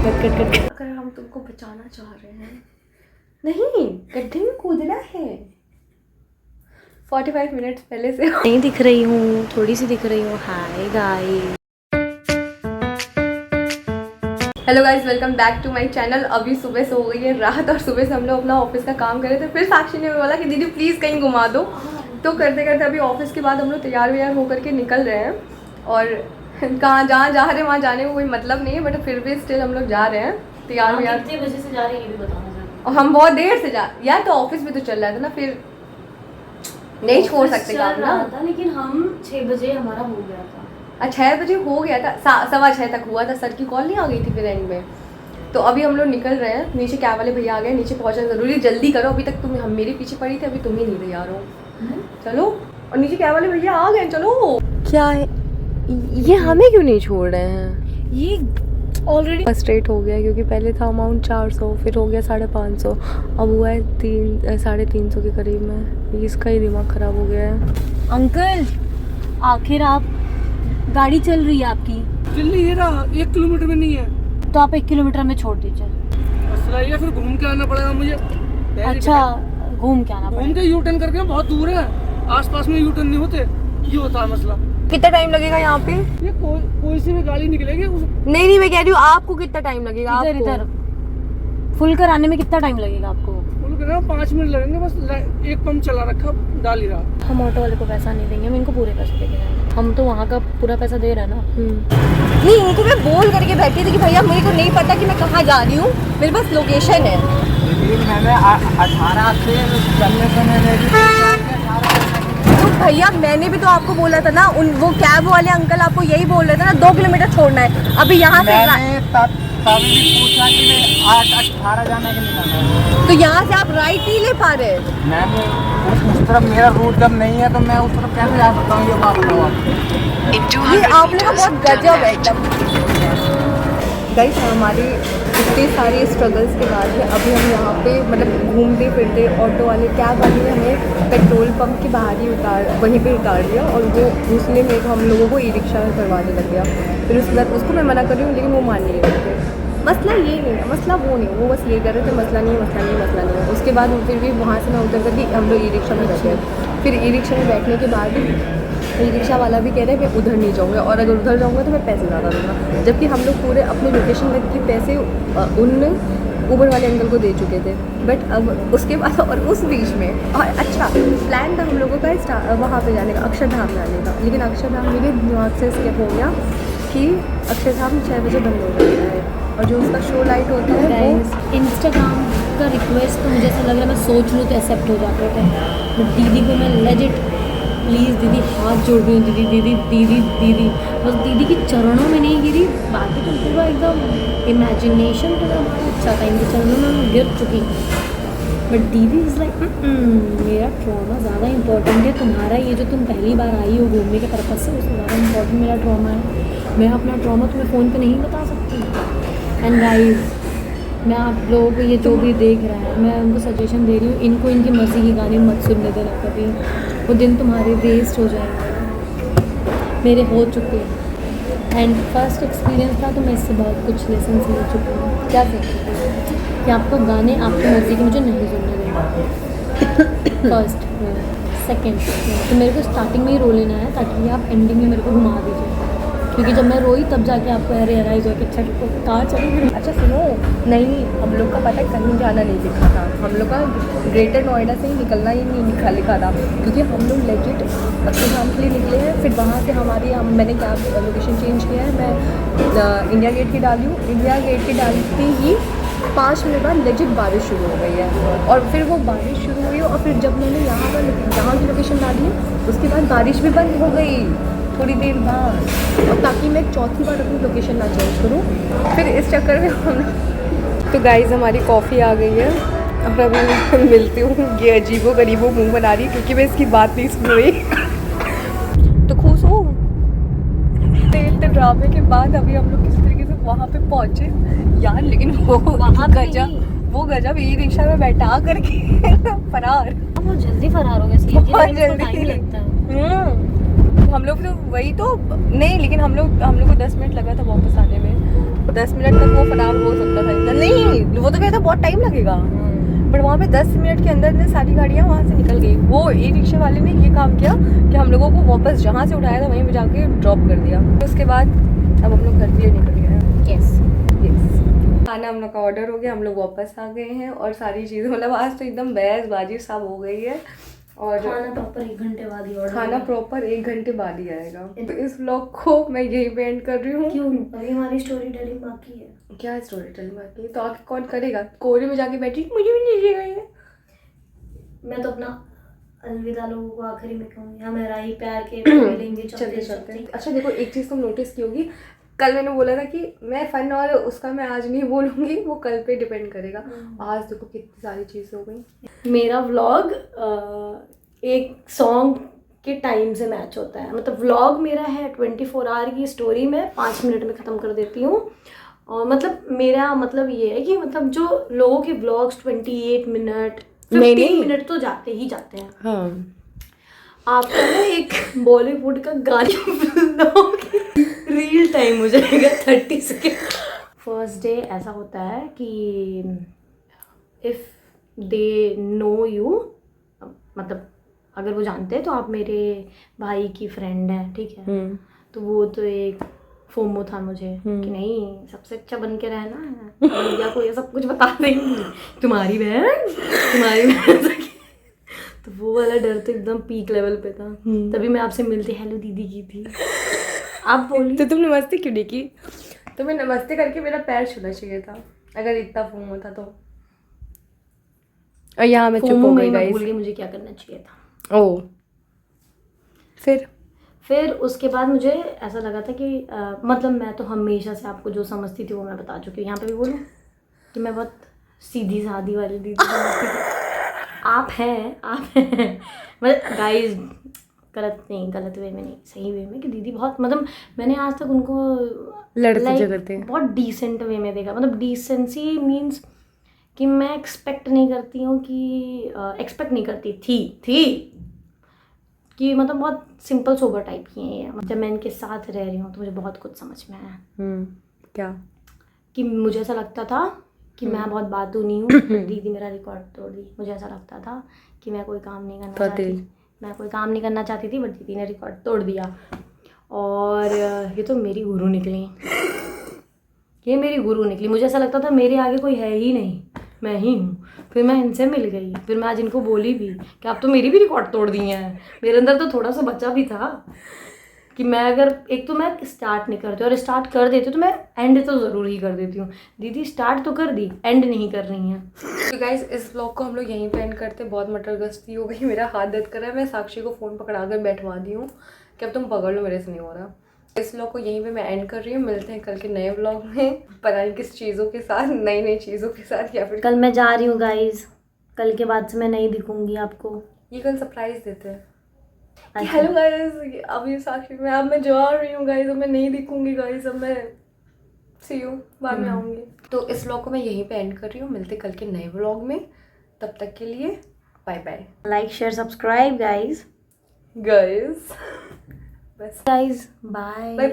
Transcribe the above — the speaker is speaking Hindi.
कट। अगर हम तुमको बचाना चाह रहे हैं, नहीं गड्ढे में कूदना है। 45 मिनट्स पहले से नहीं दिख रही हूँ, थोड़ी सी दिख रही हूँ। Hi guys, hello guys, welcome back to my channel. अभी सुबह से हो गई है रात और सुबह से हम लोग अपना ऑफिस का काम कर रहे थे। फिर साक्षी ने बोला कि दीदी प्लीज़ कहीं घुमा दो, तो करते करते अभी ऑफिस के बाद हम लोग तैयार व्यार होकर के निकल रहे हैं। और कहाँ जहाँ जा रहे हैं वहाँ जाने को कोई मतलब नहीं है, बट फिर भी स्टिल हम लोग जा रहे हैं तैयार व्यार। कितने बजे से जा रहे हैं ये भी बताना। और हम बहुत देर से जा, यार तो ऑफिस में तो चल रहा था ना, फिर नहीं छोड़ सकते काम ना था, लेकिन हम 6 बजे हमारा हो गया था। 6 बजे हो गया था, 6:15 तक हुआ था। सर की कॉल नहीं आ गई थी फिर एंड में। तो अभी हम लोग निकल रहे हैं, नीचे कैब वाले भैया आ गए, नीचे पहुंचना जरूरी, जल्दी करो। अभी तक हम मेरे पीछे पड़ी थी, अभी तुम ही नहीं तैयार हो। चलो, और नीचे कैब वाले भैया आ गए, चलो। क्या है ये, हमें क्यों नहीं छोड़ रहे हैं? ये ऑलरेडी फ्रस्ट्रेट हो गया क्योंकि पहले था अमाउंट 400, फिर हो गया 550, अब हुआ है 350 के करीब में। इसका ही दिमाग खराब हो गया है। अंकल, आखिर आप गाड़ी चल रही है आपकी? चल नहीं रहा, 1 किलोमीटर में नहीं है तो आप 1 किलोमीटर में छोड़ दीजिए। मसला ये फिर घूम के आना पड़ेगा मुझे। अच्छा, घूम के आना घूम पड़ेगा। के यू टर्न करके, बहुत दूर है, आसपास में यू टर्न नहीं होते, ये होता है मसला। कितना टाइम लगेगा यहाँ पे? ये कोई सी भी गाड़ी निकलेगी नहीं, मैं कह रही हूँ आपको कितना टाइम लगेगा? इधर फुल कराने में कितना टाइम लगेगा आपको? 5 मिनट लगेंगे, बस एक पंप चला रखा, डाल ही रहा। हम ऑटो वाले को पैसा नहीं देंगे, हम इनको पूरे पैसे देके जाएंगे। हम तो वहाँ का पूरा पैसा दे रहे हैं ना। नहीं, इनको मैं बोल करके बैठी थी कि भैया मेरे को नहीं पता कि मैं कहाँ जा रही हूँ, मेरे पास लोकेशन है। मैंने 18 से चलने समय तो भैया मैंने भी तो आपको बोला था ना, वो कैब वाले अंकल आपको यही बोल रहे थे ना, 2 किलोमीटर छोड़ना है। अभी यहाँ से तब भी पूछा कि मैं 18 जाने के लिए, तो यहाँ से आप राइट ही ले पा रहे? मैंने उस तरफ मेरा रूट जब नहीं है तो मैं उस तरफ कैसे जा सकता हूँ, ये बात बताओ आप। ये आप लोग का बहुत गजब है एकदम। गाइस, हमारी इतने सारे स्ट्रगल्स के बाद में अभी हम यहाँ पे मतलब घूमते फिरते, ऑटो वाले कैब वाले ने हमें पेट्रोल पंप के बाहर ही वहीं पे उतार दिया, और वो उसने मेरे को हम लोगों को ई रिक्शा करवाने लग गया। फिर उसके बाद उसको मैं मना कर रही हूँ, लेकिन वो मान नहीं रहे थे। मसला ये नहीं है, मसला वो नहीं, वो बस ये कर रहे थे मसला नहीं है। उसके बाद फिर भी वहाँ से मैं उतर कर दी, हम लोग ई रिक्शा में बैठे। फिर ई रिक्शा में बैठने के बाद ई रिक्शा वाला भी कह रहे हैं मैं उधर नहीं जाऊँगा, और अगर उधर जाऊँगा तो मैं पैसे ज़्यादा दूँगा, जबकि हम लोग पूरे अपने लोकेशन तक के पैसे उन ऊबर वाले अंकल को दे चुके थे। बट अब उसके बाद और उस बीच में, और अच्छा प्लान था हम लोगों का वहाँ पे जाने का, अक्षरधाम जाने का, लेकिन अक्षरधाम मेरे दिमाग से स्किप हो गया कि अक्षरधाम 6 बजे बंद हो जाता है, और जो उसका शो लाइट होता है वो इंस्टाग्राम का रिक्वेस्ट तो मुझे ऐसा लग रहा है मैं सोच लूँ तो एक्सेप्ट हो जाते थे। बट दीदी को मैं लेजिट प्लीज़ दीदी हाथ जोड़ रही हूँ, दीदी बस दीदी के चरणों में नहीं गिरी, बाकी तो पूरा एकदम इमेजिनेशन तो हमारा अच्छा था, इनके चरणों में मैं गिर चुकी। बट दीदी इज़ लाइक मेरा ट्रॉमा ज़्यादा इंपॉर्टेंट है, तुम्हारा ये जो तुम पहली बार आई हो घूमने के पर्पज़ से, उससे ज़्यादा इंपॉर्टेंट मेरा ट्रॉमा है। मैं अपना ट्रॉमा तुम्हें फ़ोन पे नहीं बता सकती। एंड गाइस, मैं आप लोगों को ये जो भी देख रहा है, मैं उनको सजेशन दे रही हूँ, इनको इनकी मर्जी की गाने मत सुनने देना कभी, वो दिन तुम्हारे वेस्ट हो जाएंगे। मेरे हो चुके हैं, एंड फर्स्ट एक्सपीरियंस था तो मैं इससे बहुत कुछ लेसन ले चुकी हूँ। क्या कहती हूँ कि आपको गाने आपकी मर्जी के मुझे नहीं सुनने देना। फर्स्ट सेकेंड तो मेरे को स्टार्टिंग में ही रो लेना है, ताकि आप एंडिंग में मेरे को घुमा दीजिए, क्योंकि जब मैं रोई तब जाके आपको रियलाइज़ हो कि अच्छा कहाँ चले। अच्छा सुनो, नहीं हम लोग का पता कहीं जाना नहीं लिखा था, हम लोग का ग्रेटर नोएडा से ही निकलना ही नहीं लिखा था, क्योंकि हम लोग लेजिट अक्षरधाम के लिए निकले हैं। फिर वहाँ से मैंने कैब लोकेशन चेंज किया है, मैं इंडिया गेट की डाली हूँ। इंडिया गेट की डालते ही 5 मिनट बाद लेजिट बारिश शुरू हो गई है, और फिर वो बारिश शुरू हुई, और फिर जब मैंने यहाँ की लोकेशन डाली है, उसके बाद बारिश भी बंद हो गई थोड़ी देर बाद, और ताकि मैं चौथी बार अपनी लोकेशन ना चेंज करूँ, फिर इस चक्कर में हम। तो गाइज़, हमारी कॉफ़ी आ गई है, और अभी मैं मिलती हूँ। ये अजीबो गरीबो मुंह बना रही है क्योंकि मैं इसकी बात नहीं सुन रही। तो खुश हो, इतने ड्रामे के बाद अभी हम लोग किस तरीके से वहाँ पे पहुँचे यार, लेकिन वो गजब ई रिक्शा में बैठा करके फरार, बहुत जल्दी फरार हो गया, बहुत जल्दी लगता है। हम लोग तो वही तो नहीं, लेकिन हम लोग को 10 मिनट लगा था वापस आने में। 10 मिनट तक वो फरार हो सकता था इधर, नहीं वो तो कहता बहुत टाइम लगेगा, बट वहाँ पे 10 मिनट के अंदर ने सारी गाड़ियाँ वहाँ से निकल गई। वो ई रिक्शा वाले ने ये काम किया कि हम लोगों को वापस जहाँ से उठाया था वहीं पे जाके ड्रॉप कर दिया। उसके बाद अब हम लोग घर के लिए निकल गए हैं। यस खाना हम लोग का ऑर्डर हो गया, हम लोग वापस आ गए हैं और सारी चीज़ें मतलब आज तो एकदम बहसबाजी सब हो गई है। और खाना प्रॉपर 1 घंटे बाद ही ऑर्डर, खाना प्रॉपर 1 घंटे बाद ही आएगा। तो इस व्लॉग को मैं यहीं पे एंड कर रही हूँ। क्यों अभी हमारी स्टोरी टेलिंग बाकी है। क्या स्टोरी टेलिंग बाकी है? तो आके कौन करेगा? कोरे में जाके बैठी मुझे भी लीजिएगा ये। मैं तो अपना अलविदा लोगों को आखिरी में कहूँगी, हमें राही प्यार के मिलेंगे चलते चलते। अच्छा देखो, एक चीज़ तुम नोटिस की होगी, कल मैंने बोला था कि मैं फन और उसका मैं आज नहीं बोलूँगी, वो कल पे डिपेंड करेगा। आज देखो कितनी सारी चीज़ें हो गई। मेरा व्लॉग एक सॉन्ग के टाइम से मैच होता है। मतलब व्लॉग मेरा है 24 आवर की स्टोरी मैं 5 मिनट में ख़त्म कर देती हूँ। और मतलब मेरा मतलब ये है कि मतलब जो लोगों के व्लॉग्स 28 मिनट 15 मिनट तो जाते ही जाते हैं। हाँ, आपका ना एक बॉलीवुड का गाना व्लॉग रील टाइम हो जाएगा 30 सेकेंड। फर्स्ट डे ऐसा होता है कि इफ़ दे नो यू, मतलब अगर वो जानते हैं तो आप मेरे भाई की फ्रेंड है, ठीक है। तो वो तो एक फोमो था मुझे कि नहीं सबसे अच्छा बन के रहना है, भैया को ये सब कुछ बता देंगी तुम्हारी बहन तो वो वाला डर तो एकदम पीक लेवल पे था। तभी मैं आपसे मिलती हेलो दीदी की थी। आप बोली तो तुम नमस्ते क्यों नहीं की? तुम्हें नमस्ते करके मेरा पैर छूना चाहिए था अगर इतना फोम था तो। और यहाँ मैं चुप हो गई मैं गाइस। भूल गई मुझे क्या करना चाहिए था। ओ फिर उसके बाद मुझे ऐसा लगा था कि मतलब मैं तो हमेशा से आपको जो समझती थी वो मैं बता चुकी हूँ। यहाँ पे भी बोलूँ कि मैं बहुत सीधी सादी वाली दीदी समझती थी। आप हैं मतलब गाइस गलत वे में नहीं, सही वे में कि दीदी बहुत मतलब मैंने आज तक उनको लड़ते झगड़ते बहुत डिसेंट वे में देखा। मतलब डिसेंसी मीन्स कि मैं एक्सपेक्ट नहीं करती हूँ कि एक्सपेक्ट नहीं करती थी कि मतलब बहुत सिंपल सोबर टाइप की हैं ये। जब मैं इनके साथ रह रही हूँ तो मुझे बहुत कुछ समझ में आया। क्या कि मुझे ऐसा लगता था कि मैं बहुत बातू नहीं हूँ, दीदी मेरा रिकॉर्ड तोड़ दी। मुझे ऐसा लगता था कि मैं कोई काम नहीं करना चाहती थी, बट दीदी ने रिकॉर्ड तोड़ दिया। और ये तो मेरी गुरु निकली। मुझे ऐसा लगता था मेरे आगे कोई है ही नहीं, मैं ही हूँ। फिर मैं इनसे मिल गई, फिर मैं आज इनको बोली भी कि आप तो मेरी भी रिकॉर्ड तोड़ दी हैं। मेरे अंदर तो थोड़ा सा बच्चा भी था कि मैं अगर एक तो मैं स्टार्ट नहीं करती, और स्टार्ट कर देती तो मैं एंड तो ज़रूर ही कर देती हूँ। दीदी स्टार्ट तो कर दी, एंड नहीं कर रही हैं। तो गाइस इस ब्लॉग को हम लोग यहीं पे एंड करते। बहुत मटरगश्ती हो गई, मेरा हाथ दर्द कर रहा है। मैं साक्षी को फ़ोन पकड़ा कर बैठवा दी हूँ कि अब तुम पकड़ लो, मेरे से नहीं हो रहा। इस व्लॉग को यहीं पे मैं एंड कर रही हूँ। मिलते हैं कल के नए व्लॉग में, पता नहीं किस चीज़ों के साथ, नई चीज़ों के साथ, या फिर कल मैं जा रही हूँ गाइज, कल के बाद से मैं नहीं दिखूंगी आपको। ये कल सरप्राइज देते हैं। हेलो गाइस, अभी साक्षी में अब मैं जा रही हूँ गाइस, अब मैं नहीं दिखूंगी गाइस, अब मैं सी यू बाद में आऊँगी। तो इस व्लॉग को मैं यहीं पे एंड कर रही हूँ। मिलते कल के नए व्लॉग में, तब तक के लिए bye bye. Like share subscribe guys बस गाइज बाय बाय बाय।